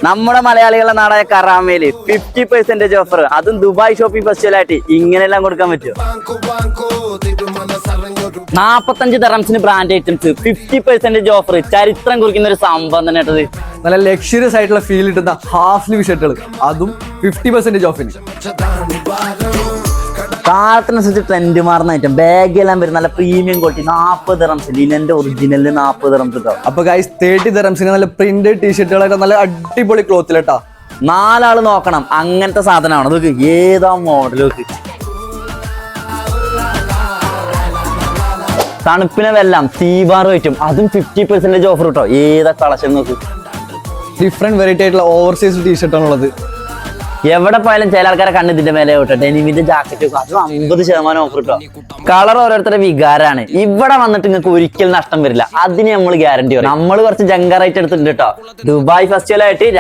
നമ്മുടെ മലയാളികളുടെ നാടായ കറാമയില് 50% ഓഫർ, അതും ദുബായ് ഷോപ്പിംഗ് ഫെസ്റ്റിവൽ ആയിട്ട് ഇങ്ങനെയെല്ലാം കൊടുക്കാൻ പറ്റുമോ? 45 ദറംസിന് ബ്രാൻഡ് ഐറ്റംസ് 50% ഓഫർ, ചരിത്രം കുറിക്കുന്ന ഒരു സംഭവം തന്നെ കേട്ടത്. നല്ല ലക്ഷറിയസ് ആയിട്ടുള്ള ഫീൽ കിട്ടുന്ന ഹാഫ് സ്ലീവ് ഷർട്ടുകൾ, അതും 50% ഓഫിന്. കാലത്തിനനുസരിച്ച് ട്രെൻഡ് മാറുന്ന ഐറ്റം ബാഗ് എല്ലാം വരും, നല്ല പ്രീമിയം ക്വാളിറ്റി. 40 ദറംസ് ലിനന്റെ ഒറിജിനലിന് 40 ദറംസ് കിട്ടും. അപ്പൊ ഗൈസ് 30 ദറംസിന് നല്ല പ്രിന്റഡ് ടീഷർട്ടുകളായിട്ട് നല്ല അടിപൊളി ക്ലോത്തിലെട്ടാ. 4 ആള് നോക്കണം അങ്ങനത്തെ സാധനമാണ്. നോക്ക് ഏതാ മോഡൽ. നോക്ക് തണുപ്പിനെ വെല്ലാം തീബാർ പറ്റും, അതും 50% ഓഫർ കിട്ടോ. ഏതാ കളക്ഷൻ നോക്ക്. ഡിഫറെന്റ് വെറൈറ്റി ആയിട്ടുള്ള ഓവർസൈസ് ടീഷർട്ടാണുള്ളത്. എവിടെ പോയാലും ചില ആൾക്കാരെ കണ്ണ് ഇതിന്റെ മേലെ കിട്ടോ. ഡെനിമിന്റെ ജാക്കറ്റ് അത് 50% ഓഫർ കിട്ടോ. കളർ ഓരോരുത്തരുടെ വികാരമാണ്. ഇവിടെ വന്നിട്ട് നിങ്ങൾക്ക് ഒരിക്കലും നഷ്ടം വരില്ല, അതിന് നമ്മൾ ഗ്യാരണ്ടി പറയും. നമ്മൾ കുറച്ച് ജങ്കാറായിട്ട് എടുത്തിട്ടുണ്ട് കേട്ടോ. ദുബായ് ഫെസ്റ്റിവൽ ആയിട്ട്